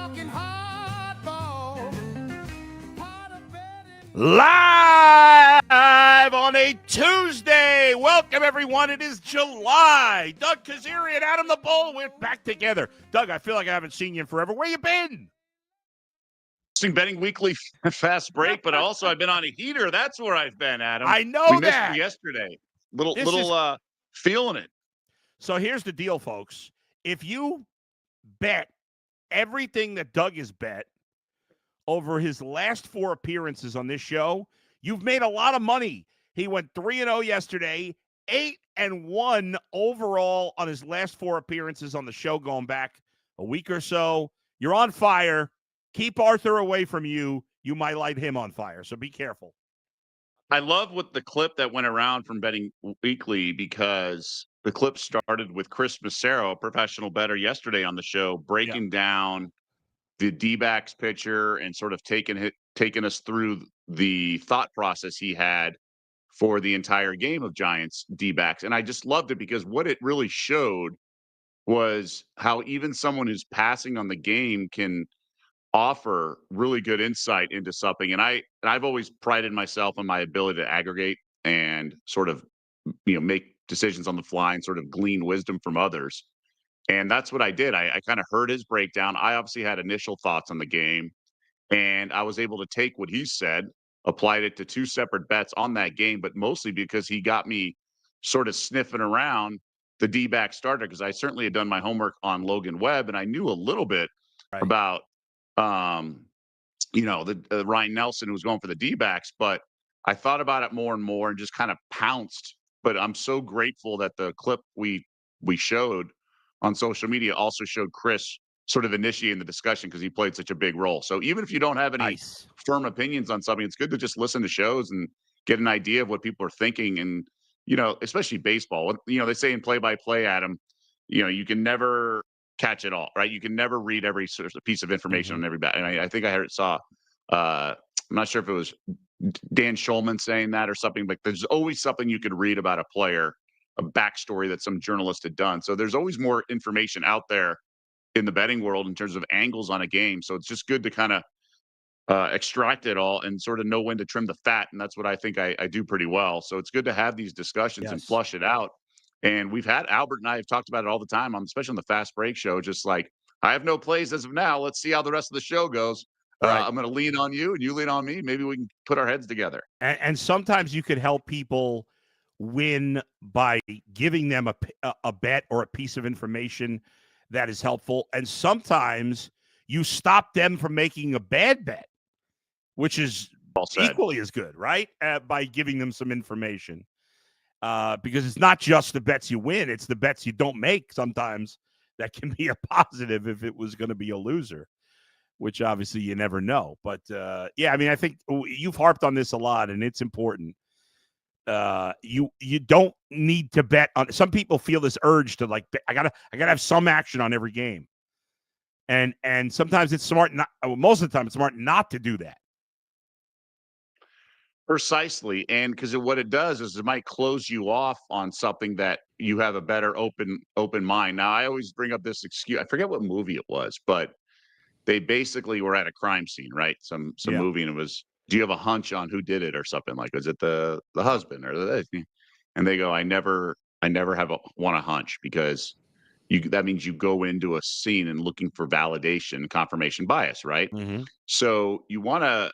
talking hardball. Live on a Tuesday. Welcome, everyone. It is July. Doug Kezirian, Adam the Bull. We're back together. Doug, I feel like I haven't seen you in forever. Where you been? Betting weekly fast break, but also I've been on a heater. That's where I've been, Adam. I know we missed that. you yesterday. Feeling it. So here's the deal, folks. If you bet everything that Doug has bet over his last 4 appearances on this show, you've made a lot of money. He went 3-0 yesterday, 8-1 overall on his last 4 appearances on the show going back a week or so. You're on fire. Keep Arthur away from you. You might light him on fire, so be careful. I love what the clip that went around from Betting Weekly, because the clip started with Chris Massaro, a professional bettor, yesterday on the show, breaking down the D-backs pitcher and sort of taking us through the thought process he had for the entire game of Giants D-backs. And I just loved it because what it really showed was how even someone who's passing on the game can offer really good insight into something. And I've always prided myself on my ability to aggregate and sort of, make decisions on the fly and sort of glean wisdom from others. And that's what I did. I kind of heard his breakdown. I obviously had initial thoughts on the game, and I was able to take what he said, applied it to 2 separate bets on that game, but mostly because he got me sort of sniffing around the D-back starter, because I certainly had done my homework on Logan Webb, and I knew a little bit about the Ryan Nelson, who was going for the D-backs, but I thought about it more and more and just kind of pounced. But I'm so grateful that the clip we showed on social media also showed Chris sort of initiating the discussion, because he played such a big role. So even if you don't have any firm opinions on something, it's good to just listen to shows and get an idea of what people are thinking. And, especially baseball, they say in play-by-play, Adam, you can never catch it all, right? You can never read every sort of piece of information on every bat. And I think I I'm not sure if it was Dan Schulman saying that or something, but there's always something you could read about a player, a backstory that some journalist had done. So there's always more information out there in the betting world in terms of angles on a game. So it's just good to kind of extract it all and sort of know when to trim the fat. And that's what I think I do pretty well. So it's good to have these discussions and flush it out. And we've had Albert and I have talked about it all the time, especially on the Fast Break show. Just like, I have no plays as of now. Let's see how the rest of the show goes. I'm going to lean on you and you lean on me. Maybe we can put our heads together. And sometimes you could help people win by giving them a bet or a piece of information that is helpful. And sometimes you stop them from making a bad bet, which is equally as good, right? By giving them some information. Because it's not just the bets you win, it's the bets you don't make sometimes that can be a positive if it was going to be a loser, which obviously you never know. But, I think you've harped on this a lot, and it's important. You don't need to bet on. Some people feel this urge to, like, I gotta have some action on every game. And sometimes it's smart most of the time it's smart not to do that. Precisely. And because what it does is it might close you off on something that you have a better open mind. Now, I always bring up this excuse. I forget what movie it was, but they basically were at a crime scene, right? Some movie, and it was, do you have a hunch on who did it or something? Like, was it the husband or and they go, I never want a hunch, because that means you go into a scene and looking for validation, confirmation bias, right? Mm-hmm. So you want to,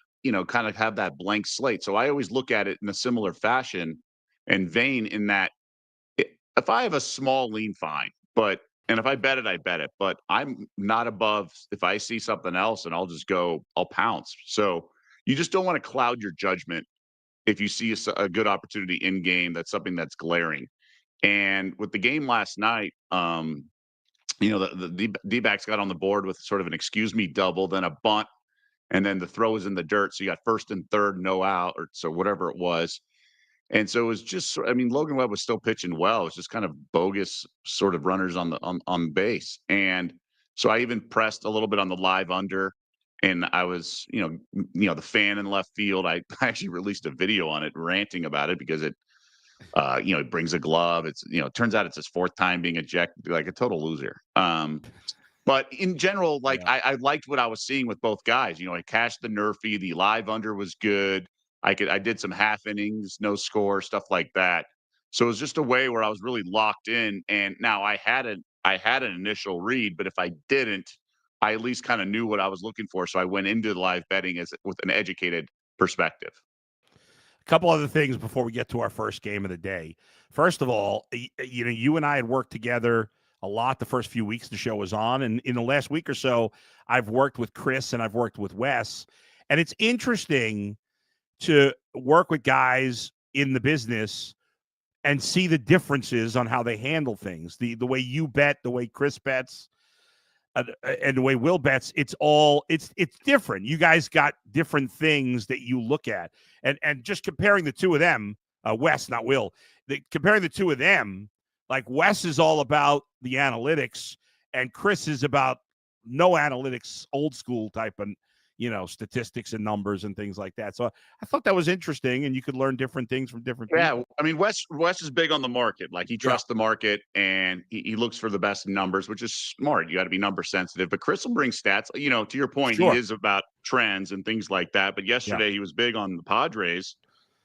kind of have that blank slate. So I always look at it in a similar fashion and vein, in that if I have a small lean, fine, and if I bet it, I bet it, but I'm not above if I see something else, and I'll pounce. So you just don't want to cloud your judgment if you see a good opportunity in game. That's something that's glaring. And with the game last night, the D-backs got on the board with sort of an excuse me double, then a bunt, and then the throw was in the dirt. So you got first and third, no out, or so whatever it was. And so it was just, Logan Webb was still pitching well. It was just kind of bogus sort of runners on base. And so I even pressed a little bit on the live under, and I was, the fan in left field. I actually released a video on it ranting about it, because it, it brings a glove. It's, turns out it's his 4th time being ejected, like a total loser. But in general, like Yeah. I liked what I was seeing with both guys. You know, I cashed the Nerfy, the live under was good. I did some half innings, no score, stuff like that. So it was just a way where I was really locked in. And now I had an initial read, but if I didn't, I at least kind of knew what I was looking for. So I went into the live betting as with an educated perspective. A couple other things before we get to our first game of the day. First of all, you know, you and I had worked together a lot the first few weeks the show was on, and in the last week or so, I've worked with Chris and I've worked with Wes, and it's interesting to work with guys in the business and see the differences on how they handle things. The way you bet, the way Chris bets, and the way Will bets, it's different. You guys got different things that you look at, and just comparing the two of them, Wes, not Will, comparing the two of them, like Wes is all about the analytics, and Chris is about no analytics, old school type of statistics and numbers and things like that. So I thought that was interesting, and you could learn different things from different people. Yeah, I mean, Wes is big on the market. Like he trusts the market and he looks for the best numbers, which is smart. You got to be number sensitive. But Chris will bring stats. You know, to your point, Sure. he is about trends and things like that. But yesterday he was big on the Padres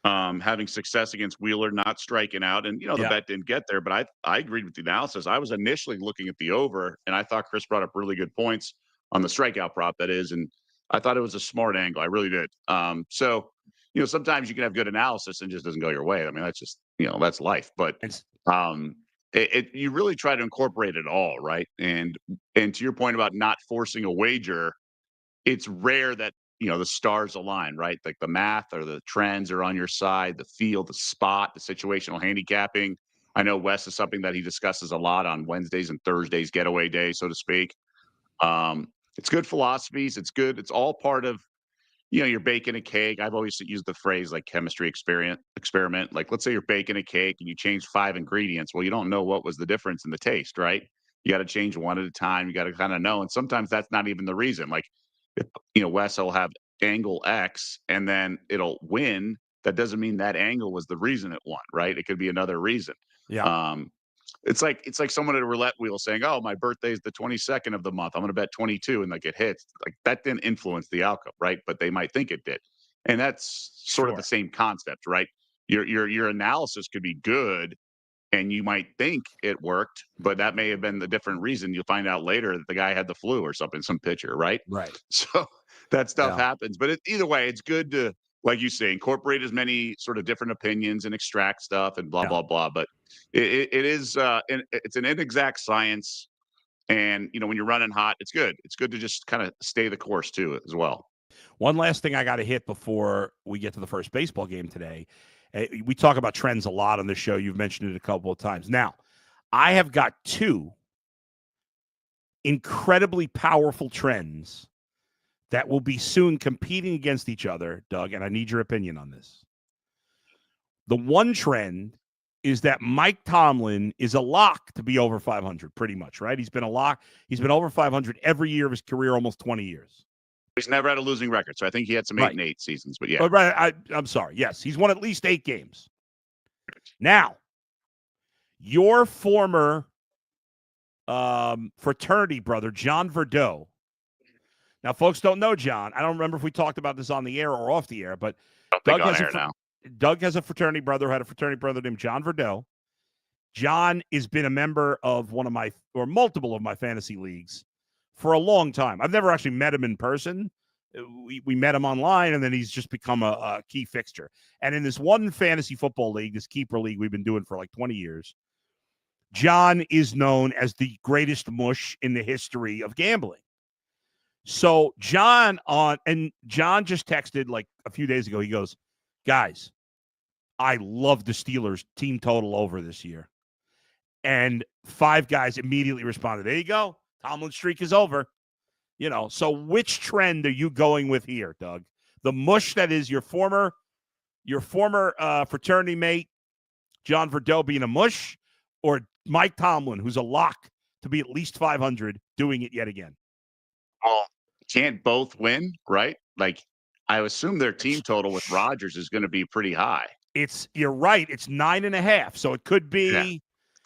having success against Wheeler, not striking out, and the bet didn't get there. But I agreed with the analysis. I was initially looking at the over, and I thought Chris brought up really good points on the strikeout prop. That is, and I thought it was a smart angle. I really did. So sometimes you can have good analysis and it just doesn't go your way. I mean, that's just, that's life. But you really try to incorporate it all, right? And to your point about not forcing a wager, it's rare that the stars align, right? Like the math or the trends are on your side, the field, the spot, the situational handicapping. I know Wes is something that he discusses a lot on Wednesdays and Thursdays, getaway day, so to speak. It's good philosophies. It's good. It's all part of you're baking a cake. I've always used the phrase like chemistry experiment. Like, let's say you're baking a cake and you change 5 ingredients. Well, you don't know what was the difference in the taste, right? You got to change one at a time. You got to kind of know. And sometimes that's not even the reason. Like, if, Wes will have angle X and then it'll win. That doesn't mean that angle was the reason it won, right? It could be another reason. Yeah. It's like someone at a roulette wheel saying, "Oh, my birthday is the 22nd of the month. I'm going to bet 22," and like it hits. Like that didn't influence the outcome, right? But they might think it did, and that's sort of the same concept, right? Your analysis could be good, and you might think it worked, but that may have been the different reason. You'll find out later that the guy had the flu or something, some pitcher, right? Right. So that stuff happens. But either way, it's good to, like you say, incorporate as many sort of different opinions and extract stuff and blah blah blah. But it is it's an inexact science, and when you're running hot, it's good. It's good to just kind of stay the course too, as well. One last thing I got to hit before we get to the first baseball game today. We talk about trends a lot on the show. You've mentioned it a couple of times. Now, I have got 2 incredibly powerful trends that will be soon competing against each other, Doug, and I need your opinion on this. The one trend is that Mike Tomlin is a lock to be over 500, pretty much, right? He's been a lock. He's been over 500 every year of his career, almost 20 years. He's never had a losing record, so I think he had some 8-8 seasons. But yeah, I'm sorry. Yes, he's won at least 8 games. Now, your former fraternity brother, John Verdeau. Now, folks don't know John. I don't remember if we talked about this on the air or off the air, but Doug has a fraternity brother, had a fraternity brother named John Verdeau. John has been a member of multiple of my fantasy leagues for a long time. I've never actually met him in person. We met him online, and then he's just become a key fixture. And in this one fantasy football league, this keeper league we've been doing for like 20 years, John is known as the greatest mush in the history of gambling. So John just texted like a few days ago. He goes, "Guys, I love the Steelers team total over this year." And 5 guys immediately responded, "There you go. Tomlin's streak is over." So which trend are you going with here, Doug? The mush that is your former fraternity mate, John Verdeau, being a mush, or Mike Tomlin, who's a lock to be at least 500, doing it yet again? Well, can't both win, right? Like, I assume their team total with Rodgers is going to be pretty high. You're right. It's 9.5. So it could be. Yeah.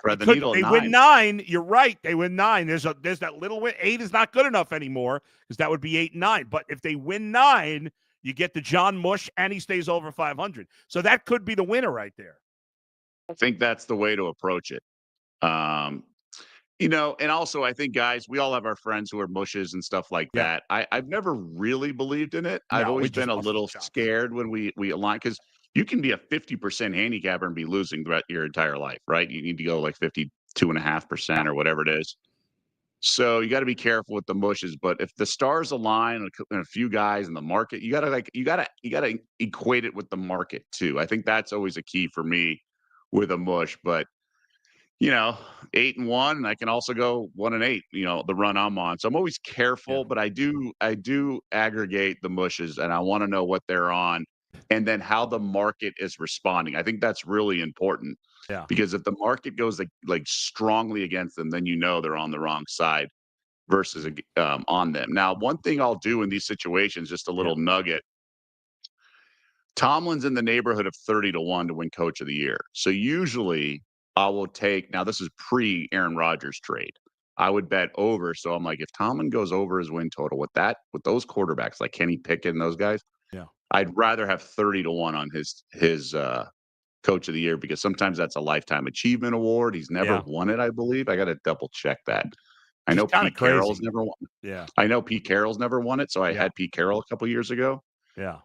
Thread the needle at They 9. win 9. You're right. They win 9. There's that little win. 8 is not good enough anymore because that would be 8 and 9. But if they win 9, you get the John Mush and he stays over 500. So that could be the winner right there. I think that's the way to approach it. And also I think, guys, we all have our friends who are mushes and stuff like Yeah. that. I've never really believed in it. I've No, always it just been a busts little chops. scared when we align, because you can be a 50% handicapper and be losing throughout your entire life, right? You need to go like 52.5% or whatever it is. So you got to be careful with the mushes. But if the stars align and a few guys in the market, you gotta equate it with the market too. I think that's always a key for me with a mush. But 8-1, and I can also go 1-8, the run I'm on. So I'm always careful, but I do aggregate the mushes, and I want to know what they're on and then how the market is responding. I think that's really important, Yeah. because if the market goes like strongly against them, then they're on the wrong side versus on them. Now, one thing I'll do in these situations, just a little nugget. Tomlin's in the neighborhood of 30-1 to win Coach of the Year. So usually I will take, now this is pre Aaron Rodgers trade, I would bet over. So I'm like, if Tomlin goes over his win total with those quarterbacks like Kenny Pickett and those guys, I'd rather have 30-1 on his Coach of the Year, because sometimes that's a lifetime achievement award. He's never won it, I believe. I got to double check that. I know Pete Carroll's never won. Yeah. I know Pete Carroll's never won it. So I had Pete Carroll a couple years ago. Yeah.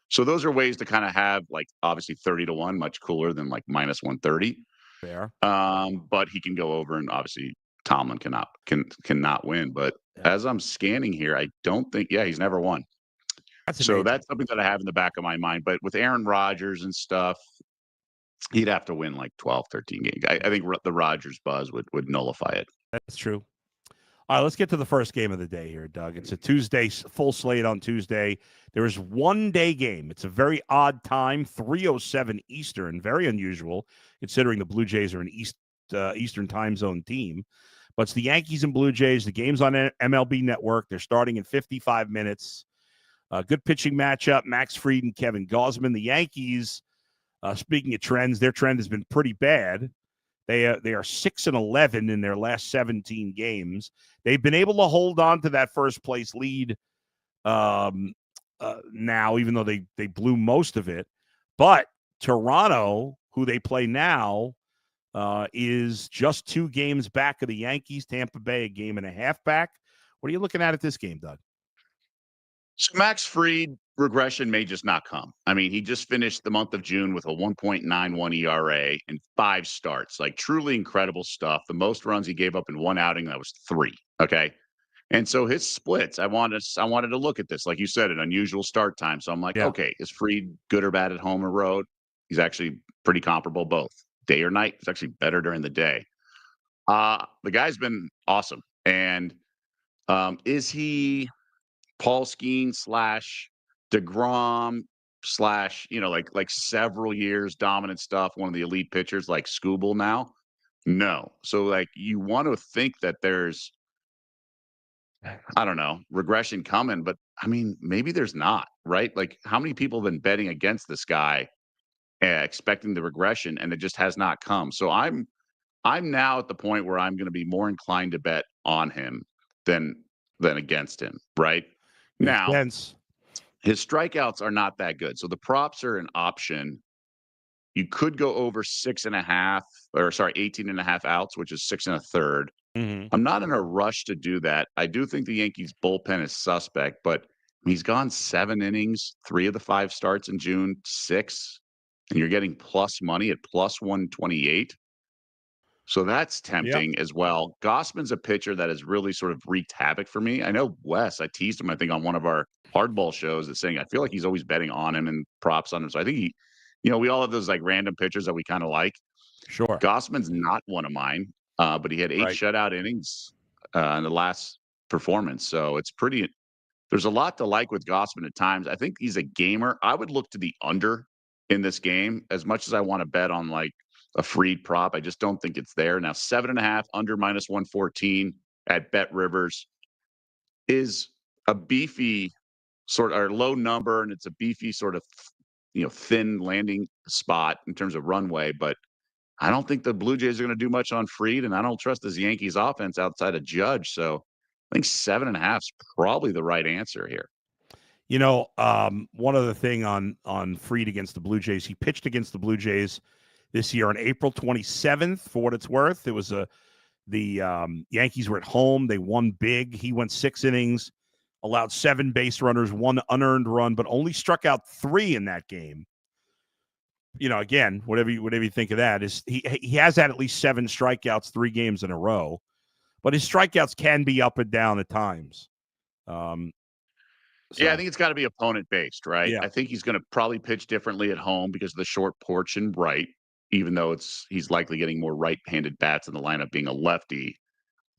So those are ways to kind of have, like, obviously 30-1, much cooler than like minus 130. Fair. But he can go over, and obviously Tomlin cannot win. But as I'm scanning here, I don't think, he's never won. That's something that I have in the back of my mind. But with Aaron Rodgers and stuff, he'd have to win like 12, 13 games. I think the Rodgers buzz would nullify it. That's true. All right, let's get to the first game of the day here, Doug. It's a Tuesday, full slate on Tuesday. There is one day game. It's a very odd time, 3:07 Eastern, very unusual considering the Blue Jays are an Eastern time zone team. But it's the Yankees and Blue Jays. The game's on MLB Network. They're starting in 55 minutes. Good pitching matchup, Max Fried and Kevin Gausman. The Yankees, speaking of trends, their trend has been pretty bad. They are 6-11 in their last 17 games. They've been able to hold on to that first place lead now, even though they blew most of it. But Toronto, who they play now, is just 2 games back of the Yankees. Tampa Bay, a game and a half back. What are you looking at this game, Doug? So Max Fried regression may just not come. I mean, he just finished the month of June with a 1.91 ERA and 5 starts. Like, truly incredible stuff. The most runs he gave up in one outing, that was 3. Okay. And so his splits, I wanted to look at this. Like you said, an unusual start time. So I'm like, okay, is Fried good or bad at home or road? He's actually pretty comparable both. Day or night, it's actually better during the day. The guy's been awesome. And is he Paul Skeens / DeGrom / like several years dominant stuff, one of the elite pitchers like Skubal now? No. So like, you want to think that there's, I don't know, regression coming, but I mean, maybe there's not, right? Like, how many people have been betting against this guy, expecting the regression, and it just has not come. So I'm now at the point where I'm going to be more inclined to bet on him than against him, right? Makes Now, sense. his strikeouts are not that good. So the props are an option. You could go over 18.5 outs, which is 6 1/3. Mm-hmm. I'm not in a rush to do that. I do think the Yankees bullpen is suspect, but he's gone 7 innings, 3 of the 5 starts in June, 6, and you're getting plus money at plus 128. So that's tempting as well. Gossman's a pitcher that has really sort of wreaked havoc for me. I know Wes, I teased him, I think, on one of our hardball shows, is saying I feel like he's always betting on him and props on him. So I think we all have those like random pitchers that we kind of like. Sure. Gossman's not one of mine, but he had 8 shutout innings in the last performance. So there's a lot to like with Gausman at times. I think he's a gamer. I would look to the under in this game as much as I want to bet on like a Fried prop. I just don't think it's there. Now, 7.5 under minus 114 at Bet Rivers is a beefy sort of low number, and it's a beefy sort of thin landing spot in terms of runway. But I don't think the Blue Jays are going to do much on Fried, and I don't trust this Yankees offense outside of Judge. So I think 7.5 is probably the right answer here. One other thing on Fried against the Blue Jays, he pitched against the Blue Jays this year on April 27th. For what it's worth, it was the Yankees were at home. They won big. He went 6 innings, allowed 7 base runners, 1 unearned run, but only struck out 3 in that game. Again, whatever you think of that, is he has had at least 7 strikeouts 3 games in a row, but his strikeouts can be up and down at times. Yeah, I think it's got to be opponent based, right? Yeah. I think he's going to probably pitch differently at home because of the short porch and right, even though he's likely getting more right-handed bats in the lineup being a lefty.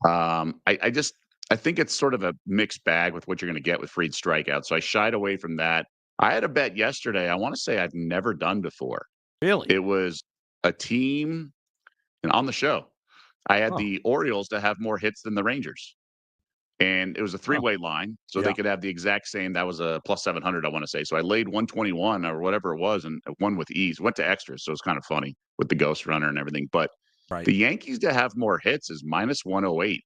I think it's sort of a mixed bag with what you're going to get with Fried strikeouts. So I shied away from that. I had a bet yesterday. I want to say I've never done before. Really? It was a team, and on the show, I had the Orioles to have more hits than the Rangers. And it was a 3-way line, so they could have the exact same. That was a plus 700, I want to say. So I laid 121 or whatever it was and won with ease. Went to extras, so it's kind of funny with the ghost runner and everything. But the Yankees to have more hits is minus 108.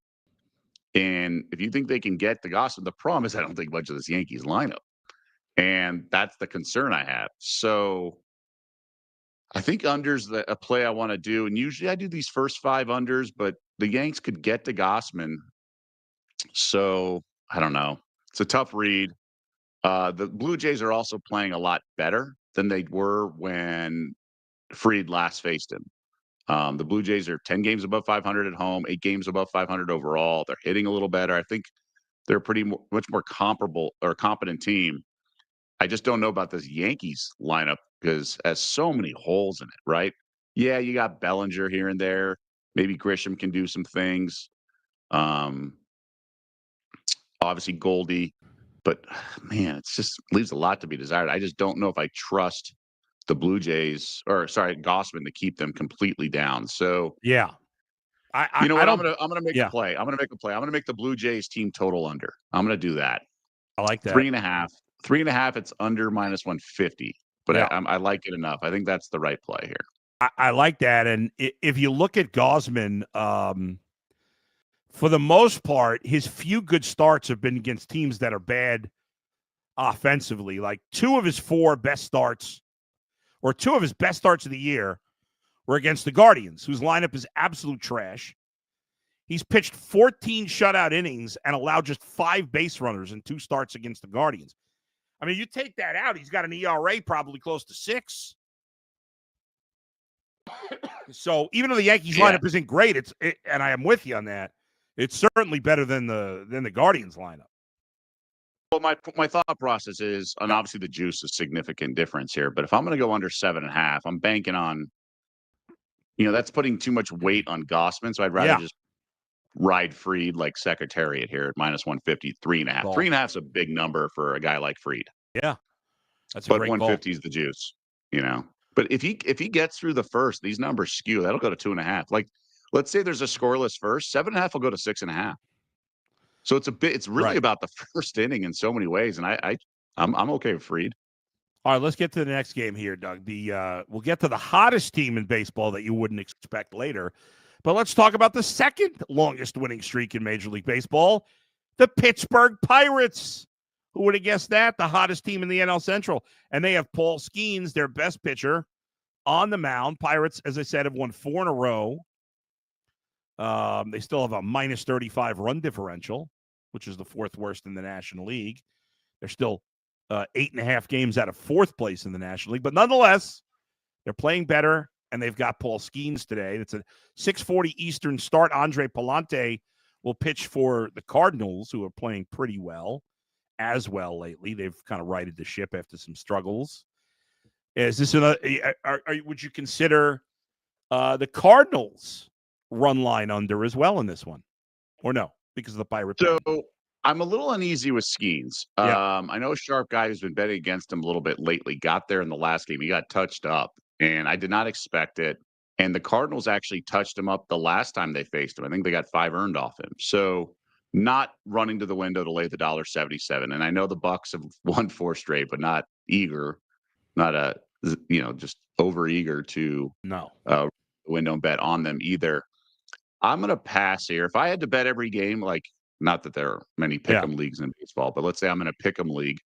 And if you think they can get the Gossip, the problem is I don't think much of this Yankees lineup. And that's the concern I have. So I think under's a play I want to do. And usually I do these first 5 unders, but the Yanks could get to Gossman. So I don't know. It's a tough read. The Blue Jays are also playing a lot better than they were when Fried last faced him. The Blue Jays are 10 games above 500 at home, 8 games above 500 overall. They're hitting a little better. I think they're a much more comparable or competent team. I just don't know about this Yankees lineup because it has so many holes in it, right? Yeah, you got Bellinger here and there. Maybe Grisham can do some things. Obviously Goldie, but man, it's just leaves a lot to be desired. I just don't know if I trust the Blue Jays Gossman to keep them completely down. So yeah, I'm gonna make a play. I'm gonna make the Blue Jays team total under. I'm gonna do that. I like that. 3.5. 3.5. It's under minus 150. But I like it enough. I think that's the right play here. I like that. And if you look at Gausman, for the most part, his few good starts have been against teams that are bad offensively. Like 2 of his 4 best starts, or 2 of his best starts of the year, were against the Guardians, whose lineup is absolute trash. He's pitched 14 shutout innings and allowed just 5 base runners in 2 starts against the Guardians. I mean, you take that out, he's got an ERA probably close to 6. So even though the Yankees lineup isn't great, and I am with you on that, it's certainly better than the Guardians lineup. Well, my thought process is, and obviously the juice is significant difference here, but if I'm going to go under 7.5, I'm banking on, that's putting too much weight on Gossman. So I'd rather just ride Fried like Secretariat here at minus 150, 3.5. 3.5 is a big number for a guy like Fried. Yeah, that's a great 150 is the juice, But if he gets through the first, these numbers skew. That'll go to 2.5. Like, let's say there's a scoreless first, 7.5 will go to 6.5. So it's really about the first inning in so many ways, and I'm okay with Fried. All right, let's get to the next game here, Doug. We'll get to the hottest team in baseball that you wouldn't expect later, but let's talk about the second longest winning streak in Major League Baseball, the Pittsburgh Pirates. Who would have guessed that? The hottest team in the NL Central, and they have Paul Skeens, their best pitcher, on the mound. Pirates, as I said, have won 4 in a row. They still have a minus 35 run differential, which is the 4th worst in the National League. They're still 8.5 games out of 4th place in the National League. But nonetheless, they're playing better, and they've got Paul Skeens today. It's a 6:40 Eastern start. Andre Palante will pitch for the Cardinals, who are playing pretty well as well lately. They've kind of righted the ship after some struggles. Is this would you consider the Cardinals run line under as well in this one, or no, because of the Pirates? So I'm a little uneasy with Skeens. I know a sharp guy who's been betting against him a little bit lately got there in the last game. He got touched up, and I did not expect it. And the Cardinals actually touched him up the last time they faced him. I think they got 5 earned off him. So not running to the window to lay the $1.77. And I know the Bucks have won 4 straight, but not eager, not just over eager to win don't bet on them either. I'm going to pass here. If I had to bet every game, like not that there are many pick'em leagues in baseball, but let's say I'm in a pick'em league,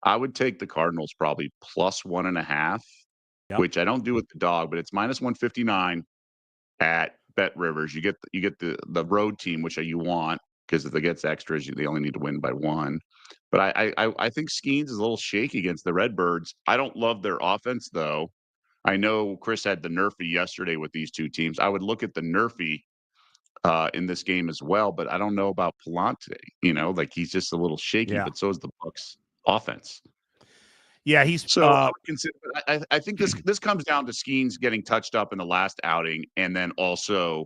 I would take the Cardinals probably plus 1.5, which I don't do with the dog, but it's minus 159 at Bet Rivers. You get the road team, which you want because if it gets extras, they only need to win by one. But I think Skeens is a little shaky against the Redbirds. I don't love their offense though. I know Chris had the Nerfy yesterday with these two teams. I would look at the Nerfy in this game as well, but I don't know about Palante. Like he's just a little shaky, but so is the Bucks offense. Yeah, he's so I would consider. I think this comes down to Skeens getting touched up in the last outing, and then also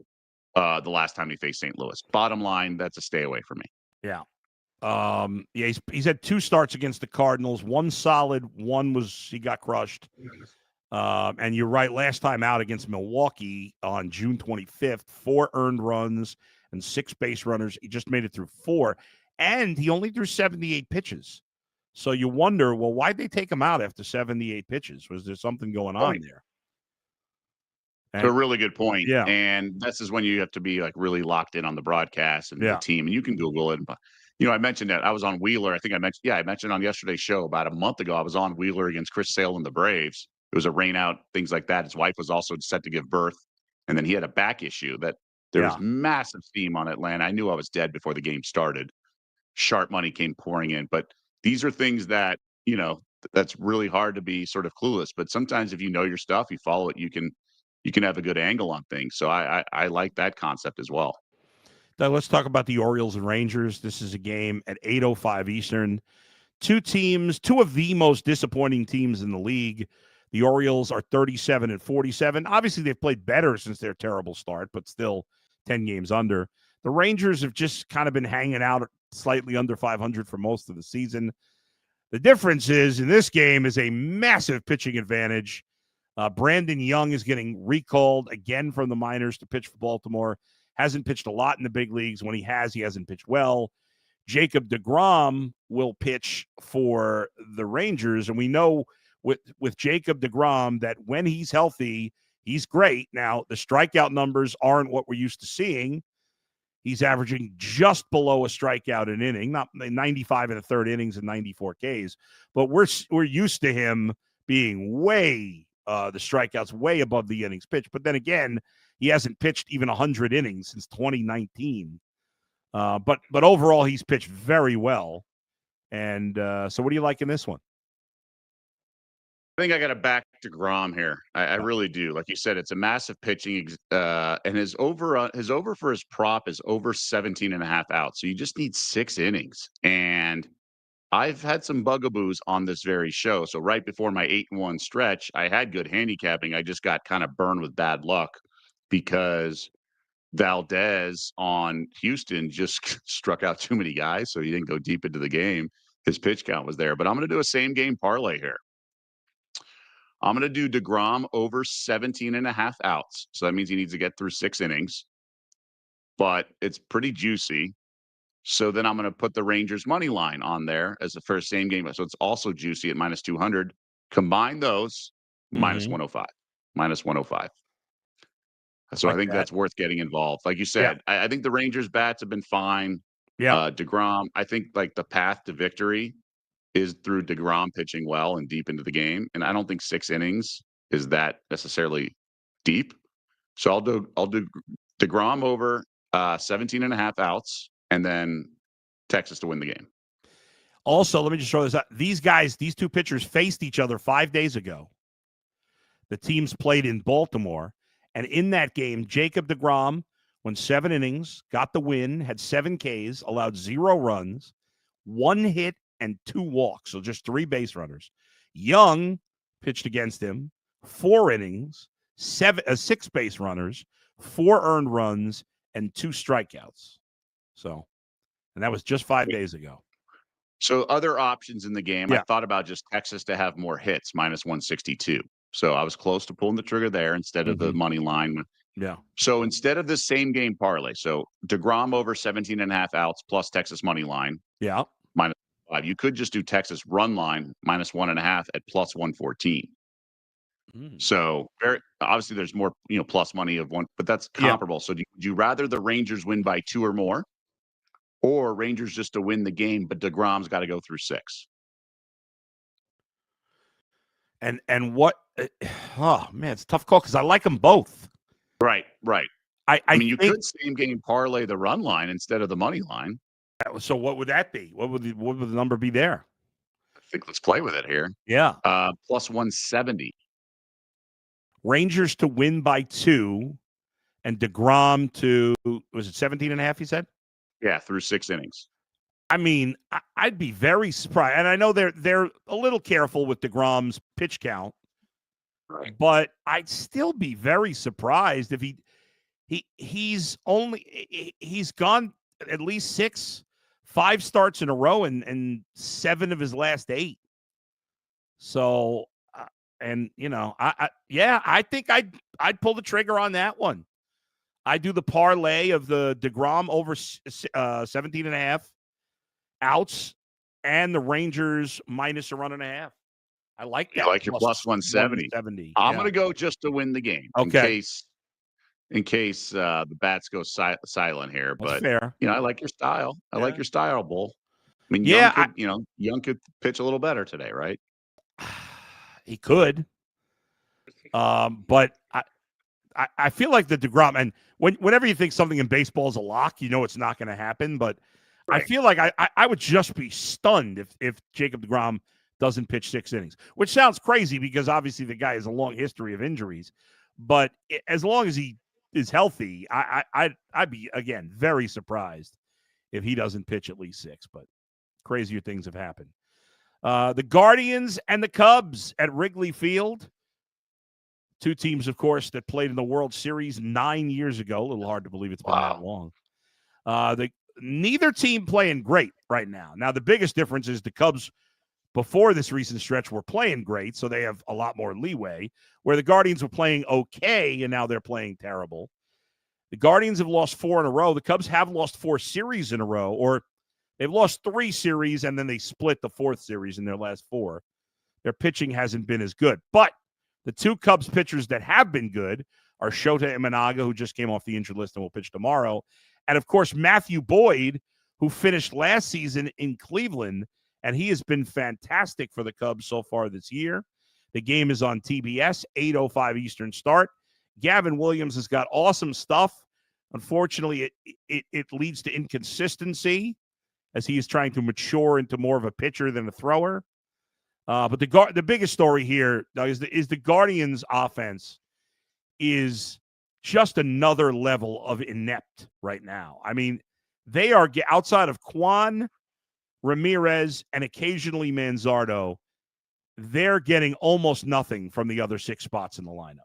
the last time he faced St. Louis. Bottom line, that's a stay away for me. Yeah. He's had 2 starts against the Cardinals. One solid, one he got crushed. And you're right, last time out against Milwaukee on June 25th, 4 earned runs and 6 base runners. He just made it through 4, and he only threw 78 pitches. So you wonder, well, why'd they take him out after 78 pitches? Was there something going on there? It's a really good point. Yeah. And this is when you have to be like really locked in on the broadcast and the team. And you can Google it. But, I mentioned that I was on Wheeler. I think I mentioned on yesterday's show about a month ago, I was on Wheeler against Chris Sale and the Braves. It was a rain out, things like that. His wife was also set to give birth. And then he had a back issue that there was massive steam on Atlanta. I knew I was dead before the game started. Sharp money came pouring in. But these are things that, that's really hard to be sort of clueless. But sometimes if you know your stuff, you follow it, you can have a good angle on things. So I like that concept as well. Now let's talk about the Orioles and Rangers. This is a game at 8:05 Eastern. 2 of the most disappointing teams in the league. The Orioles are 37-47. Obviously, they've played better since their terrible start, but still 10 games under. The Rangers have just kind of been hanging out slightly under 500 for most of the season. The difference is in this game is a massive pitching advantage. Brandon Young is getting recalled again from the minors to pitch for Baltimore. Hasn't pitched a lot in the big leagues. When he hasn't pitched well. Jacob deGrom will pitch for the Rangers, and we know with Jacob deGrom that when he's healthy, he's great. Now, the strikeout numbers aren't what we're used to seeing. He's averaging just below a strikeout an inning, not 95 in the third innings and 94 Ks, but we're used to him being the strikeouts way above the innings pitched. But then again, he hasn't pitched even 100 innings since 2019. But overall, he's pitched very well. And so what do you like in this one? I think I got to back to Grom here. I really do. Like you said, it's a massive pitching, and his over for his prop is over 17.5 outs. So you just need 6 innings. And I've had some bugaboos on this very show. So right before my 8-1 stretch, I had good handicapping. I just got kind of burned with bad luck because Valdez on Houston just struck out too many guys. So he didn't go deep into the game. His pitch count was there. But I'm going to do a same game parlay here. I'm going to do deGrom over 17.5 outs. So that means he needs to get through 6 innings. But it's pretty juicy. So then I'm going to put the Rangers money line on there as the first same game. So it's also juicy at minus 200. Combine those, minus 105. Minus 105. So I think that's worth getting involved. Like you said, I think the Rangers bats have been fine. Yeah. deGrom, I think like the path to victory is through deGrom pitching well and deep into the game. And I don't think 6 innings is that necessarily deep. So I'll do deGrom over 17.5 outs and then Texas to win the game. Also, let me just throw this out. These 2 pitchers faced each other 5 days ago. The teams played in Baltimore. And in that game, Jacob deGrom went 7 innings, got the win, had 7 Ks, allowed 0 runs, 1 hit, and 2 walks. So just 3 base runners. Young pitched against him, 4 innings, 6 base runners, 4 earned runs, and 2 strikeouts. So, and that was just 5 days ago. So other options in the game, I thought about just Texas to have more hits, minus 162. So I was close to pulling the trigger there instead of the money line. Yeah. So instead of the same game parlay, so deGrom over 17.5 outs plus Texas money line. Yeah. Minus 5. You could just do Texas run line minus 1.5 at plus 114. So very obviously there's more, plus money of one, but that's Yeah. comparable. So would you rather the Rangers win by 2 or more, or Rangers just to win the game, but DeGrom's got to go through 6? And what? Oh man, it's a tough call because I like them both. Right, right. I I mean, you think could same game parlay the run line instead of the money line. so. What would that be? What would the number be there? I think let's play with it here. Yeah, Plus 170. Rangers to win by 2, and DeGrom to was it 17.5? You said. Yeah, through 6 innings. I mean, I'd be very surprised, and I know they're a little careful with DeGrom's pitch count, Right. but I'd still be very surprised if he's gone at least 5 starts in a row and 7 of his last 8. So, and I think I'd pull the trigger on that one. I do the parlay of the DeGrom over 17.5 outs and the Rangers minus a run and a half. I like that. You like your plus 170. I'm going to go just to win the game. Okay. In case the bats go silent here. That's but fair. I like your style. I like your style, Bull. I mean, Yeah, Young could pitch a little better today, right? He could. But I feel like the DeGrom, and whenever you think something in baseball is a lock, it's not going to happen. But right. I feel like I would just be stunned if Jacob DeGrom doesn't pitch 6 innings, which sounds crazy because obviously the guy has a long history of injuries. But as long as he is healthy, I'd be, again, very surprised if he doesn't pitch at least 6. But crazier things have happened. The Guardians and the Cubs at Wrigley Field. 2 teams, of course, that played in the World Series 9 years ago. A little hard to believe it's been that long. Neither team playing great right now. Now, the biggest difference is the Cubs, before this recent stretch, were playing great, so they have a lot more leeway, where the Guardians were playing okay, and now they're playing terrible. The Guardians have lost 4 in a row. The Cubs have lost 4 series in a row, or they've lost 3 series, and then they split the 4th series in their last 4. Their pitching hasn't been as good. But the 2 Cubs pitchers that have been good are Shota Imanaga, who just came off the injured list and will pitch tomorrow, and, of course, Matthew Boyd, who finished last season in Cleveland, and he has been fantastic for the Cubs so far this year. The game is on TBS, 8:05 Eastern start. Gavin Williams has got awesome stuff. Unfortunately, it leads to inconsistency as he is trying to mature into more of a pitcher than a thrower. But the biggest story here, Doug, is the Guardians' offense is just another level of inept right now. I mean, they are, outside of Kwan, Ramirez, and occasionally Manzardo, they're getting almost nothing from the other 6 spots in the lineup.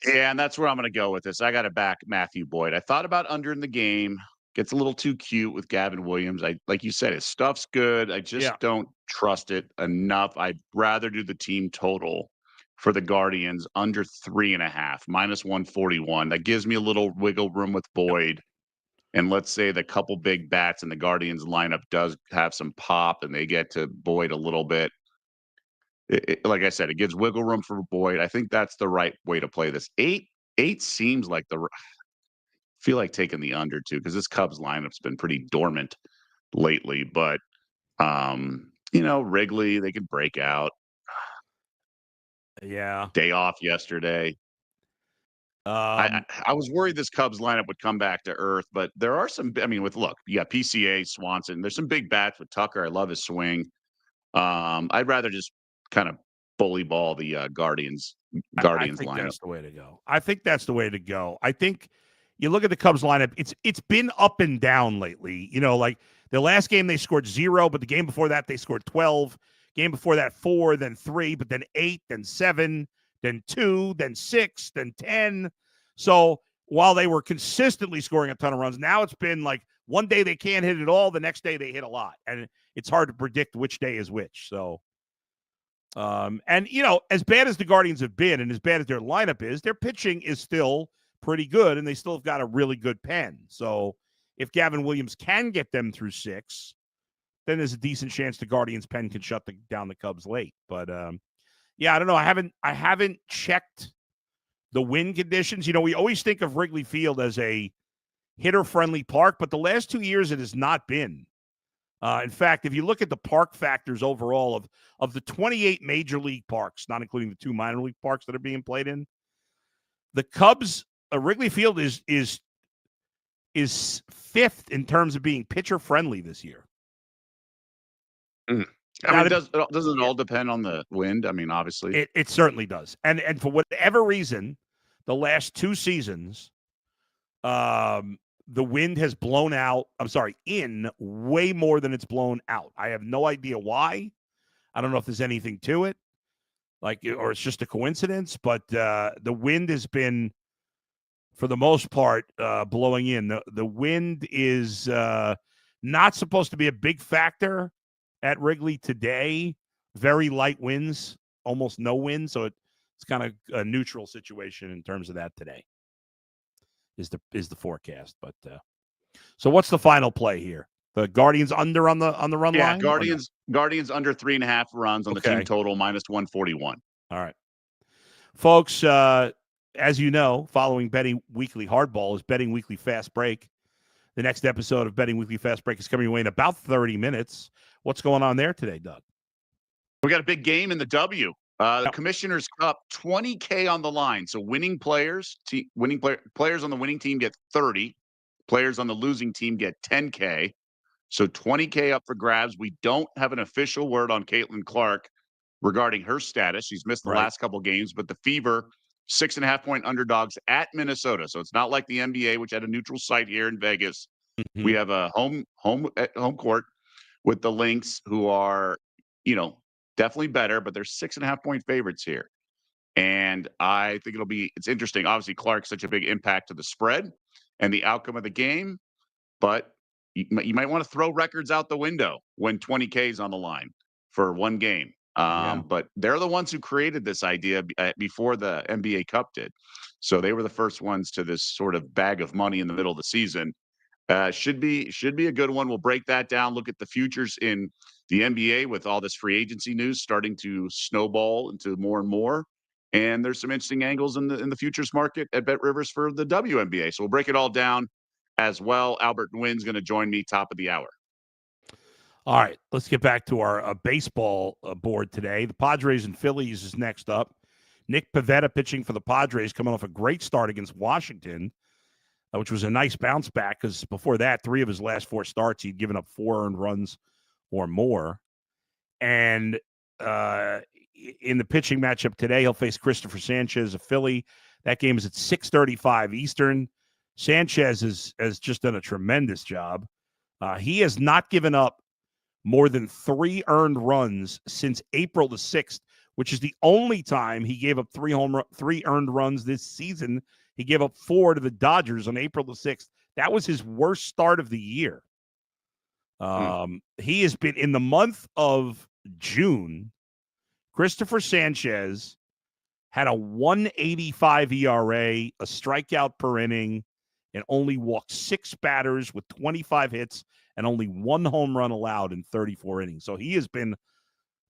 Yeah, and that's where I'm going to go with this. I got to back Matthew Boyd. I thought about under in the game. Gets a little too cute with Gavin Williams. Like you said, his stuff's good. I just don't trust it enough. I'd rather do the team total for the Guardians under 3.5, minus 141. That gives me a little wiggle room with Boyd. And let's say the couple big bats in the Guardians lineup does have some pop and they get to Boyd a little bit. Like I said, it gives wiggle room for Boyd. I think that's the right way to play this. 8 seems like feel like taking the under too, because this Cubs lineup's been pretty dormant lately. But Wrigley, they could break out. Yeah. Day off yesterday. I was worried this Cubs lineup would come back to earth, but there are some. I mean, you got PCA, Swanson. There's some big bats with Tucker. I love his swing. I'd rather just kind of bully ball the Guardians I think lineup. That's the way to go. I think that's the way to go. I think you look at the Cubs lineup, it's been up and down lately. Like the last game they scored 0, but the game before that they scored 12. Game before that 4, then 3, but then 8, then 7, then 2, then 6, then 10. So while they were consistently scoring a ton of runs, now it's been like one day they can't hit it all, the next day they hit a lot. And it's hard to predict which day is which. So as bad as the Guardians have been and as bad as their lineup is, their pitching is still pretty good, and they still have got a really good pen. So if Gavin Williams can get them through 6, then there's a decent chance the Guardians pen can shut down the Cubs late. But Yeah, I don't know. I haven't checked the wind conditions. We always think of Wrigley Field as a hitter-friendly park, but the last 2 years it has not been. In fact, if you look at the park factors overall of the 28 major league parks, not including the 2 minor league parks that are being played in, the Cubs, Wrigley Field is fifth in terms of being pitcher-friendly this year. I Now, mean, doesn't it all depend on the wind? I mean, obviously. It certainly does. And for whatever reason, the last 2 seasons, the wind has blown in way more than it's blown out. I have no idea why. I don't know if there's anything to it, or it's just a coincidence, but the wind has been, for the most part, blowing in. The wind is not supposed to be a big factor at Wrigley today. Very light winds, almost no wind, so it's kind of a neutral situation in terms of that today. Is the forecast, but so what's the final play here? The Guardians under on the run line. Yeah, Guardians under 3.5 runs on the team total -141. All right, folks. As you know, following Betting Weekly Hardball is Betting Weekly Fast Break. The next episode of Betting Weekly Fast Break is coming your way in about 30 minutes. What's going on there today, Doug? We got a big game in the W. The Commissioner's Cup, $20K on the line. So players on the winning team get 30. Players on the losing team get 10K. So 20K up for grabs. We don't have an official word on Caitlin Clark regarding her status. She's missed the last couple games, but the Fever, 6.5-point underdogs at Minnesota. So it's not like the NBA, which had a neutral site here in Vegas. Mm-hmm. We have a home court with the Lynx, who are, definitely better, but they're 6.5-point favorites here. And I think it's interesting. Obviously, Clark's such a big impact to the spread and the outcome of the game, but you might want to throw records out the window when 20K is on the line for one game. But they're the ones who created this idea before the NBA Cup did. So they were the first ones to this sort of bag of money in the middle of the season. Should be a good one. We'll break that down, look at the futures in the NBA with all this free agency news starting to snowball into more and more. And there's some interesting angles in the futures market at Bet Rivers for the WNBA. So we'll break it all down as well. Albert Nguyen's going to join me top of the hour. All right, let's get back to our baseball board today. The Padres and Phillies is next up. Nick Pivetta pitching for the Padres, coming off a great start against Washington, which was a nice bounce back because before that, 3 of his last 4 starts, he'd given up 4 earned runs or more. And in the pitching matchup today, he'll face Christopher Sanchez, a Philly. That game is at 6:35 Eastern. Sanchez has just done a tremendous job. He has not given up more than 3 earned runs since April the 6th, which is the only time he gave up 3 earned runs this season. He gave up 4 to the Dodgers on April the 6th. That was his worst start of the year. He has been, in the month of June, Christopher Sanchez had a 1.85 ERA, a strikeout per inning, and only walked 6 batters with 25 hits and only 1 home run allowed in 34 innings. So he has been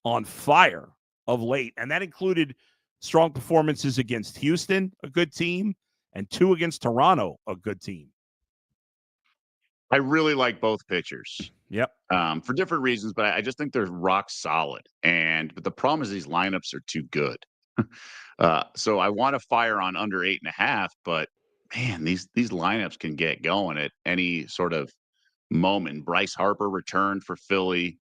on fire of late, and that included strong performances against Houston, a good team, and 2 against Toronto, a good team. I really like both pitchers. Yep. For different reasons, but I just think they're rock solid. But the problem is these lineups are too good. So I want to fire on under 8.5, but man, these lineups can get going at any sort of moment. Bryce Harper returned for Philly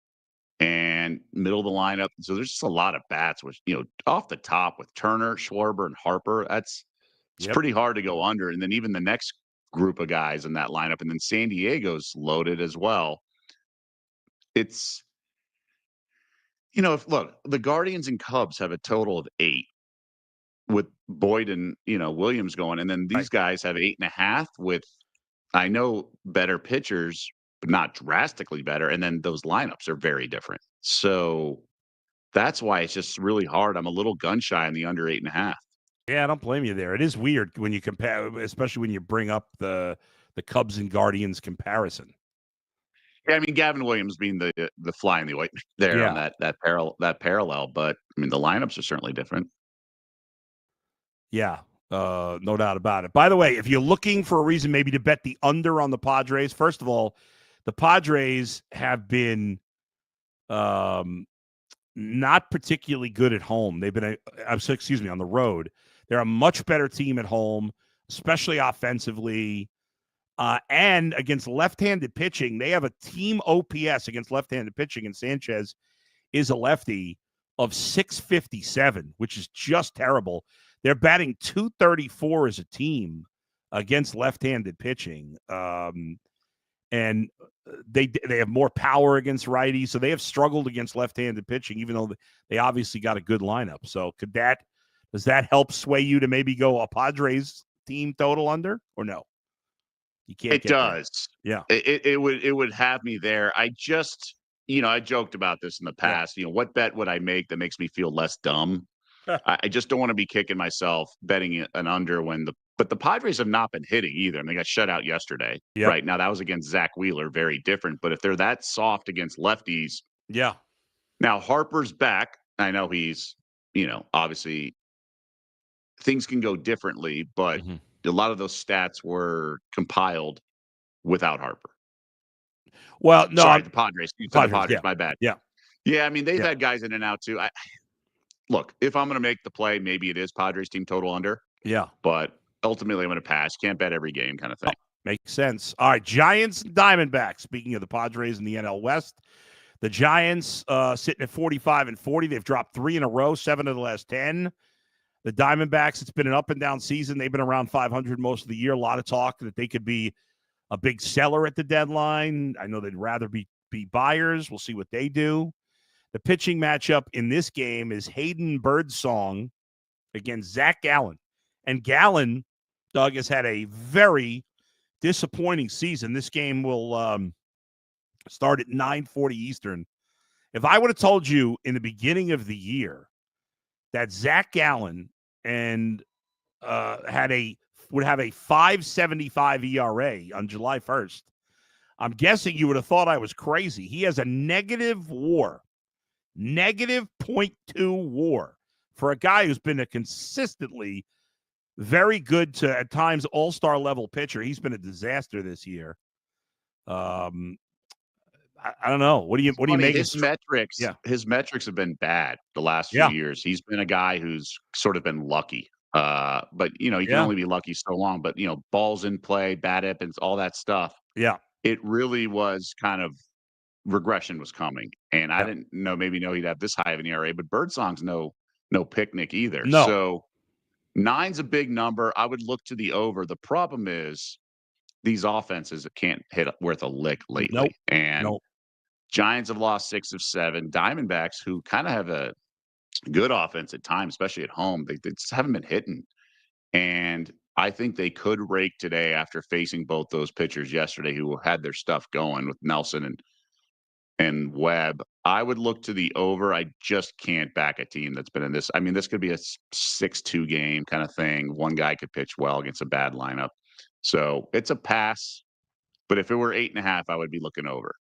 and middle of the lineup. So there's just a lot of bats, which, off the top with Turner, Schwarber, and Harper. It's pretty hard to go under. And then even the next group of guys in that lineup, and then San Diego's loaded as well. It's, look, the Guardians and Cubs have a total of 8 with Boyd and, Williams going. And then these guys have 8.5 with, I know, better pitchers, but not drastically better. And then those lineups are very different. So that's why it's just really hard. I'm a little gun shy on the under 8.5. Yeah, I don't blame you there. It is weird when you compare, especially when you bring up the Cubs and Guardians comparison. Yeah, I mean Gavin Williams being the fly in the ointment there on Yeah. that parallel, but I mean the lineups are certainly different. Yeah, no doubt about it. By the way, if you're looking for a reason maybe to bet the under on the Padres, first of all, the Padres have been not particularly good at home. They've been, excuse me, on the road. They're a much better team at home, especially offensively. And against left-handed pitching, they have a team OPS against left-handed pitching, and Sanchez is a lefty of 657, which is just terrible. They're batting 234 as a team against left-handed pitching. And they have more power against righties, so they have struggled against left-handed pitching, even though they obviously got a good lineup. So does that help sway you to maybe go a Padres team total under or no? You can't. It does. There. Yeah. It would have me there. I just, I joked about this in the past. Yeah. What bet would I make that makes me feel less dumb? I just don't want to be kicking myself betting an under but the Padres have not been hitting either, and they got shut out yesterday. Yep. Right now, that was against Zach Wheeler, very different. But if they're that soft against lefties, yeah. Now Harper's back. I know he's, obviously things can go differently, but a lot of those stats were compiled without Harper. Well, no, sorry, the Padres. You said the Padres. Yeah. My bad. Yeah. Yeah, I mean they've had guys in and out too. Look, if I'm going to make the play, maybe it is Padres team total under. Yeah. But ultimately, I'm going to pass. Can't bet every game kind of thing. Oh, makes sense. All right, Giants and Diamondbacks. Speaking of the Padres in the NL West, the Giants sitting at 45-40. They've dropped 3 in a row, 7 of the last 10. The Diamondbacks, it's been an up and down season. They've been around 500 most of the year. A lot of talk that they could be a big seller at the deadline. I know they'd rather be buyers. We'll see what they do. The pitching matchup in this game is Hayden Birdsong against Zach Gallen. And Gallen, Doug, has had a very disappointing season. This game will start at 9:40 Eastern. If I would have told you in the beginning of the year that Zach Gallen would have a 5.75 ERA on July 1st, I'm guessing you would have thought I was crazy. He has a negative WAR. Negative .2 WAR for a guy who's been a consistently very good to at times all-star level pitcher. He's been a disaster this year. I don't know. What do you make? His metrics have been bad the last few years. He's been a guy who's sort of been lucky. But you can only be lucky so long. But balls in play, bat ip, and all that stuff. Yeah, it really was kind of regression was coming, and I didn't know he'd have this high of an ERA. But Birdsong's no picnic either. No. So 9's a big number. I would look to the over. The problem is these offenses can't hit worth a lick lately, and Giants have lost 6 of 7. Diamondbacks, who kind of have a good offense at times, especially at home, they just haven't been hitting. And I think they could rake today after facing both those pitchers yesterday who had their stuff going with Nelson and Webb. I would look to the over. I just can't back a team that's been in this. I mean, this could be a 6-2 game kind of thing. One guy could pitch well against a bad lineup. So it's a pass. But if it were 8.5, I would be looking over.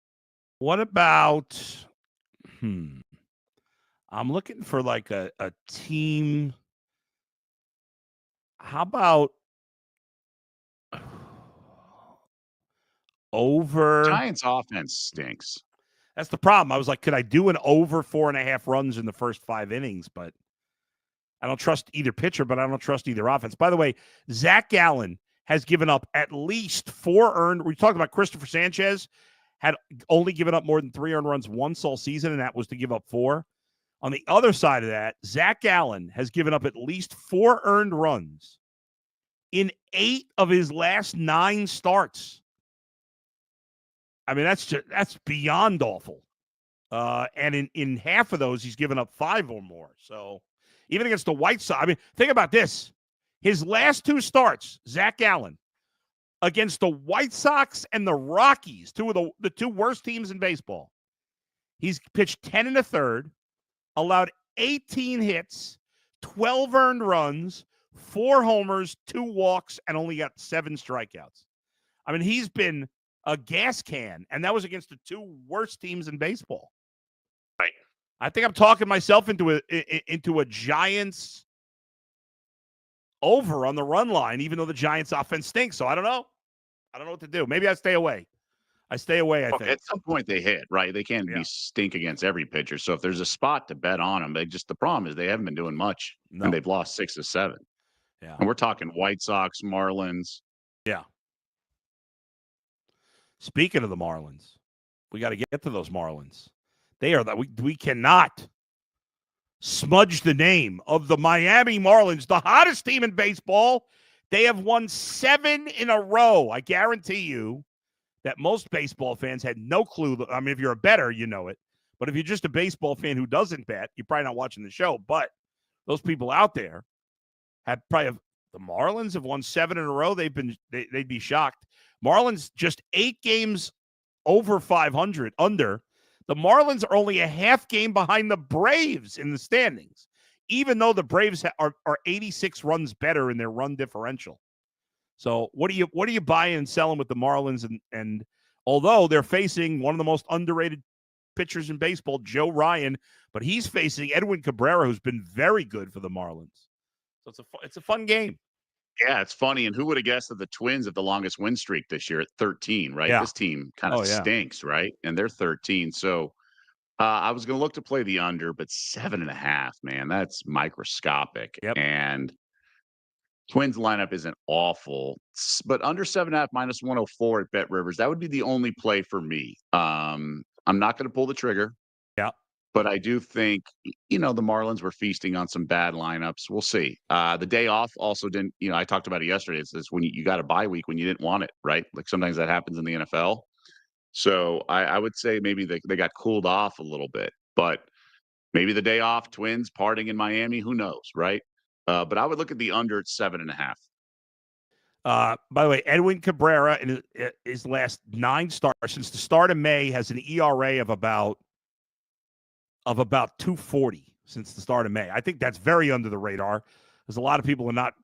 What about I'm looking for like a team. How about over? Giants offense stinks. That's the problem. I was like, could I do an over 4.5 runs in the first 5 innings? But I don't trust either pitcher, but I don't trust either offense. By the way, Zach Gallen has given up at least 4 earned. We talked about Christopher Sanchez had only given up more than 3 earned runs once all season, and that was to give up 4. On the other side of that, Zach Gallen has given up at least 4 earned runs in 8 of his last 9 starts. I mean, that's beyond awful. And in half of those, he's given up 5 or more. So even against the White Sox, I mean, think about this. His last 2 starts, Zach Gallen, against the White Sox and the Rockies, 2 of the 2 worst teams in baseball. He's pitched 10 1/3, allowed 18 hits, 12 earned runs, 4 homers, 2 walks, and only got 7 strikeouts. I mean, he's been a gas can, and that was against the two worst teams in baseball. Right. I think I'm talking myself into a Giants over on the run line, even though the Giants' offense stinks. So I don't know. I don't know what to do. Maybe I stay away. I think. At some point they hit, right? They can't be stink against every pitcher. So if there's a spot to bet on them, the problem is they haven't been doing much, and they've lost 6 of 7. Yeah. And we're talking White Sox, Marlins. Yeah. Speaking of the Marlins, we got to get to those Marlins. They are that we cannot smudge the name of the Miami Marlins, the hottest team in baseball. They have won 7 in a row. I guarantee you that most baseball fans had no clue. I mean, if you're a bettor, you know it. But if you're just a baseball fan who doesn't bet, you're probably not watching the show. But those people out there the Marlins have won 7 in a row. They'd be shocked. Marlins just 8 games over 500 under. The Marlins are only a half game behind the Braves in the standings, even though the Braves are 86 runs better in their run differential. So what are you buying and selling with the Marlins? And although they're facing one of the most underrated pitchers in baseball, Joe Ryan, but he's facing Edwin Cabrera, who's been very good for the Marlins. So it's a fun game. Yeah, it's funny. And who would have guessed that the Twins have the longest win streak this year at 13, right? Yeah. This team kind of stinks, right? And they're 13. So I was going to look to play the under, but 7.5, man, that's microscopic. Yep. And Twins lineup isn't awful, but under 7.5 minus 104 at Bet Rivers, that would be the only play for me. I'm not going to pull the trigger. Yeah. But I do think, the Marlins were feasting on some bad lineups. We'll see. The day off also didn't, I talked about it yesterday. It's when you got a bye week when you didn't want it, right? Like sometimes that happens in the NFL. So I would say maybe they got cooled off a little bit, but maybe the day off, Twins partying in Miami, who knows, right? But I would look at the under at 7.5. By the way, Edwin Cabrera in his last 9 starts since the start of May has an ERA of about 240 since the start of May. I think that's very under the radar because a lot of people are not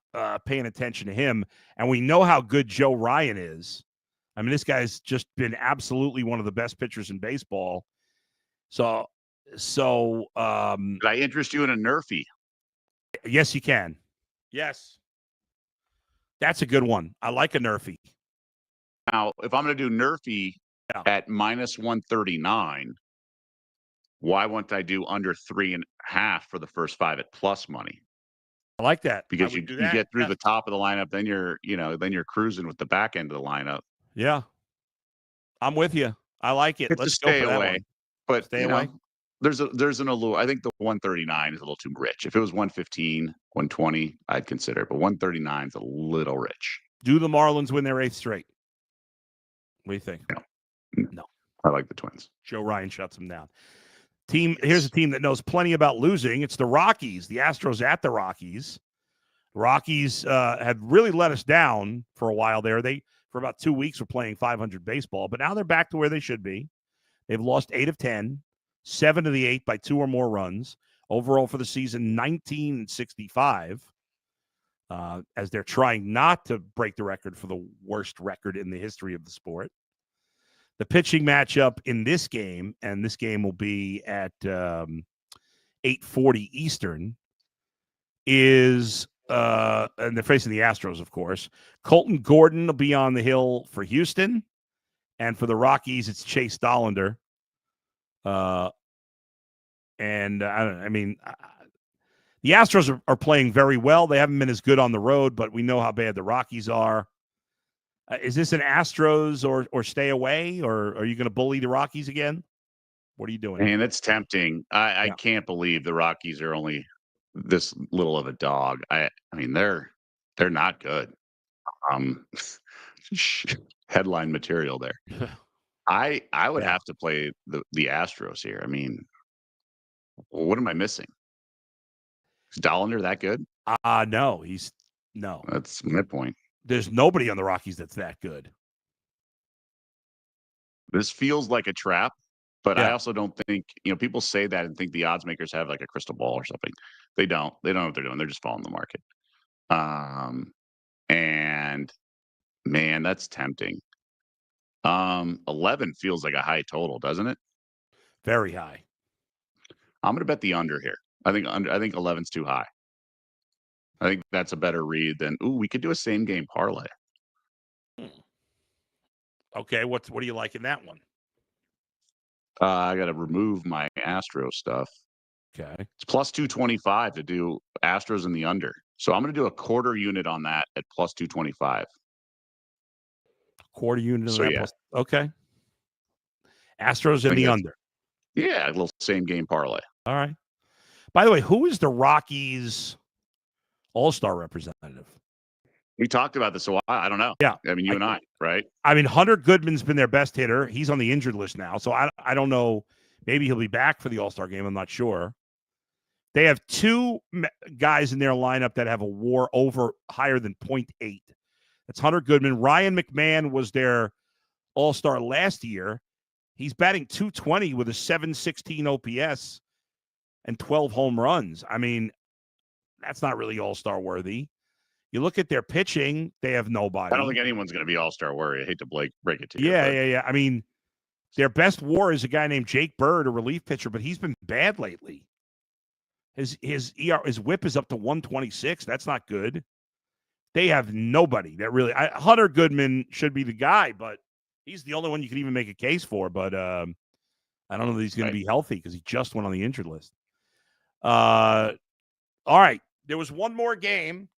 paying attention to him. And we know how good Joe Ryan is. I mean, this guy's just been absolutely one of the best pitchers in baseball. So Did I interest you in a Nerfy? Yes, you can. Yes. That's a good one. I like a Nerfy. Now, if I'm going to do Nerfy at minus 139, why wouldn't I do under 3.5 for the first 5 at plus money? I like that. Because you get through the top of the lineup, then you're cruising with the back end of the lineup. Yeah. I'm with you. I like it. Let's go for that one. But stay away. There's an allure. I think the 139 is a little too rich. If it was 115, 120, I'd consider it. But 139 is a little rich. Do the Marlins win their 8th straight? What do you think? No. I like the Twins. Joe Ryan shuts them down. Here's a team that knows plenty about losing. It's the Rockies. The Astros at the Rockies. Rockies had really let us down for a while there. They, for about 2 weeks, were playing 500 baseball, but now they're back to where they should be. They've lost 8 of 10, 7 of the 8 by 2 or more runs. Overall for the season, 19-65, as they're trying not to break the record for the worst record in the history of the sport. The pitching matchup in this game, and this game will be at 8:40 Eastern, is and they're facing the Astros, of course. Colton Gordon will be on the hill for Houston, and for the Rockies, it's Chase Dollander. The Astros are playing very well. They haven't been as good on the road, but we know how bad the Rockies are. Is this an Astros or stay away, or are you going to bully the Rockies again? What are you doing? And it's tempting. I can't believe the Rockies are only this little of a dog. I mean, they're not good. Headline material there. I would have to play the Astros here. I mean, what am I missing? Is Dollander that good? No. That's my point. There's nobody on the Rockies that's that good. This feels like a trap, but I also don't think, people say that and think the odds makers have like a crystal ball or something. They don't. They don't know what they're doing. They're just following the market. And man, that's tempting. 11 feels like a high total, doesn't it? Very high. I'm going to bet the under here. I think 11's too high. I think that's a better read than we could do a same game parlay. Okay, what do you like in that one? I got to remove my Astro stuff. Okay. It's plus 225 to do Astros in the under. So I'm going to do a quarter unit on that at plus 225. Quarter unit on So, that yeah. plus. Okay. Astros in the under. Yeah, a little same game parlay. All right. By the way, who is the Rockies All-Star representative? We talked about this a while. I don't know. Yeah. I mean, you and I, right? I mean, Hunter Goodman's been their best hitter. He's on the injured list now. So I don't know. Maybe he'll be back for the All-Star game. I'm not sure. They have two guys in their lineup that have a WAR over higher than 0.8. That's Hunter Goodman. Ryan McMahon was their All-Star last year. He's batting .220 with a .716 OPS and 12 home runs. I mean, that's not really All-Star worthy. You look at their pitching, they have nobody. I don't think anyone's going to be All-Star worthy. I hate to break it to you. Yeah. I mean, their best WAR is a guy named Jake Bird, a relief pitcher, but he's been bad lately. His whip is up to 126. That's not good. They have nobody that really. Hunter Goodman should be the guy, but he's the only one you can even make a case for. But I don't know that he's going to be healthy because he just went on the injured list. All right. There was one more game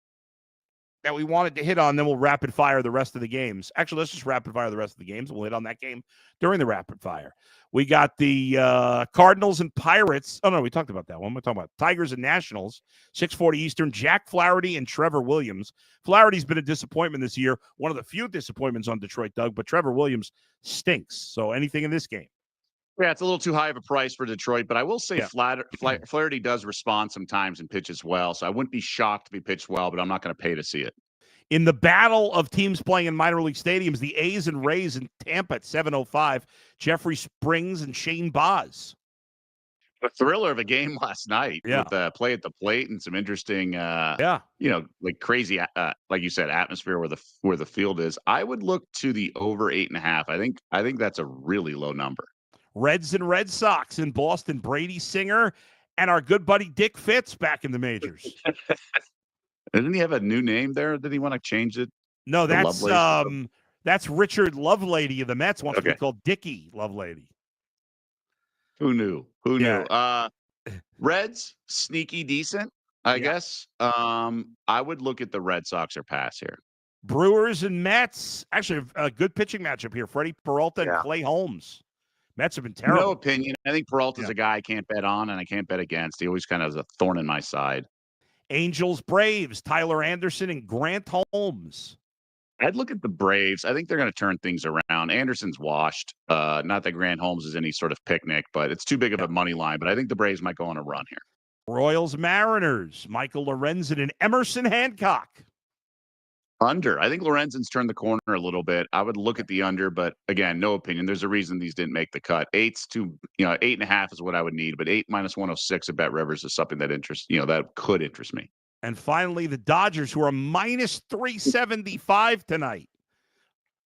that we wanted to hit on, then we'll rapid fire the rest of the games. Actually, let's just rapid fire the rest of the games. We'll hit on that game during the rapid fire. We got the Cardinals and Pirates. Oh, no, we talked about that one. We're talking about Tigers and Nationals, 6:40 Eastern. Jack Flaherty and Trevor Williams. Flaherty's been a disappointment this year, one of the few disappointments on Detroit, Doug, but Trevor Williams stinks. So anything in this game? Yeah, it's a little too high of a price for Detroit, but I will say Flaherty does respond sometimes and pitches well, so I wouldn't be shocked if he pitched well, but I'm not going to pay to see it. In the battle of teams playing in minor league stadiums, the A's and Rays in Tampa at 7:05, Jeffrey Springs and Shane Baz. A thriller of a game last night with the play at the plate and some interesting, like crazy, like you said, atmosphere where the field is. I would look to the over 8.5. I think that's a really low number. Reds and Red Sox in Boston. Brady Singer and our good buddy Dick Fitz back in the majors. Didn't he have a new name there? Did he want to change it? No, that's Richard Lovelady of the Mets wants to be called Dickie Lovelady. Who knew? Who knew? Reds, sneaky decent, I guess. I would look at the Red Sox or pass here. Brewers and Mets. Actually, a good pitching matchup here. Freddie Peralta and Clay Holmes. Mets have been terrible. No opinion. I think Peralta's a guy I can't bet on and I can't bet against. He always kind of has a thorn in my side. Angels, Braves, Tyler Anderson and Grant Holmes. I'd look at the Braves. I think they're going to turn things around. Anderson's washed. Not that Grant Holmes is any sort of picnic, but it's too big of a money line. But I think the Braves might go on a run here. Royals, Mariners, Michael Lorenzen and Emerson Hancock. Under. I think Lorenzen's turned the corner a little bit. I would look at the under, but again, no opinion. There's a reason these didn't make the cut. 8.5 is what I would need, but 8 minus 106 at Bet Rivers is something that that could interest me. And finally, the Dodgers, who are minus 375 tonight.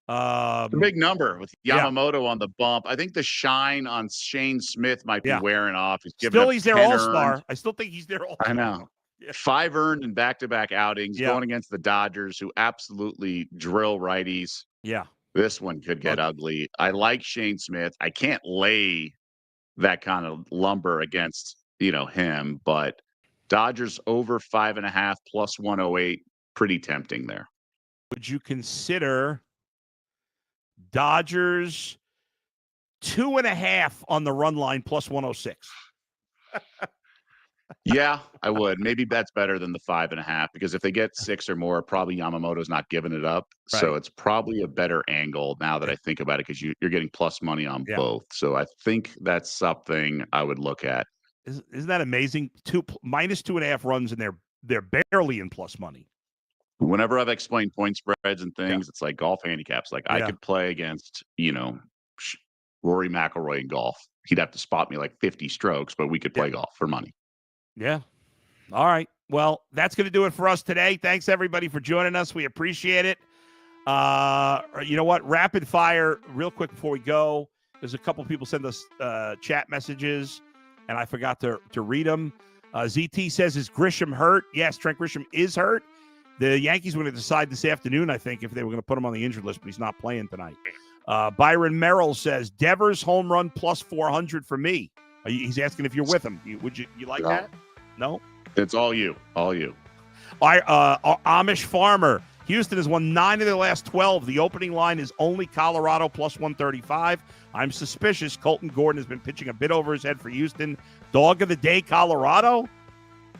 A big number with Yamamoto on the bump. I think the shine on Shane Smith might be wearing off. He's their all-star. I still think he's their all-star. I know. 5 earned in back-to-back outings going against the Dodgers, who absolutely drill righties. Yeah. This one could get ugly. I like Shane Smith. I can't lay that kind of lumber against, him, but Dodgers over 5.5 plus 108, pretty tempting there. Would you consider Dodgers 2.5 on the run line plus 106? Yeah, I would. Maybe that's better than the 5.5 because if they get 6 or more, probably Yamamoto's not giving it up. Right. So it's probably a better angle now that I think about it because you're getting plus money on both. So I think that's something I would look at. Isn't that amazing? Minus 2.5 runs and they're barely in plus money. Whenever I've explained point spreads and things, it's like golf handicaps. Like I could play against, Rory McIlroy in golf. He'd have to spot me like 50 strokes, but we could play golf for money. Yeah. All right. Well, that's going to do it for us today. Thanks, everybody, for joining us. We appreciate it. You know what? Rapid fire, real quick before we go. There's a couple people send us chat messages, and I forgot to read them. ZT says, is Grisham hurt? Yes, Trent Grisham is hurt. The Yankees were going to decide this afternoon, I think, if they were going to put him on the injured list, but he's not playing tonight. Byron Merrill says, Devers home run plus 400 for me. He's asking if you're with him. You like that? No? It's all you. All you. Amish Farmer. Houston has won 9 of their last 12. The opening line is only Colorado plus 135. I'm suspicious Colton Gordon has been pitching a bit over his head for Houston. Dog of the day, Colorado?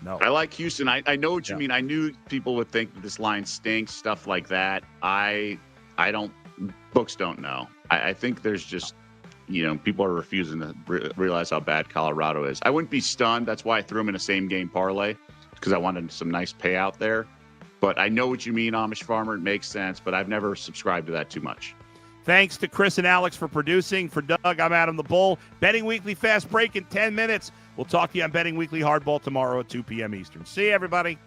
No. I like Houston. I know what you mean. I knew people would think this line stinks, stuff like that. I don't, books don't know. I think there's just, people are refusing to realize how bad Colorado is. I wouldn't be stunned. That's why I threw them in a same game parlay, because I wanted some nice payout there. But I know what you mean, Amish Farmer. It makes sense, but I've never subscribed to that too much. Thanks to Chris and Alex for producing. For Doug, I'm Adam the Bull. Betting Weekly fast break in 10 minutes. We'll talk to you on Betting Weekly Hardball tomorrow at 2 p.m. Eastern. See you, everybody.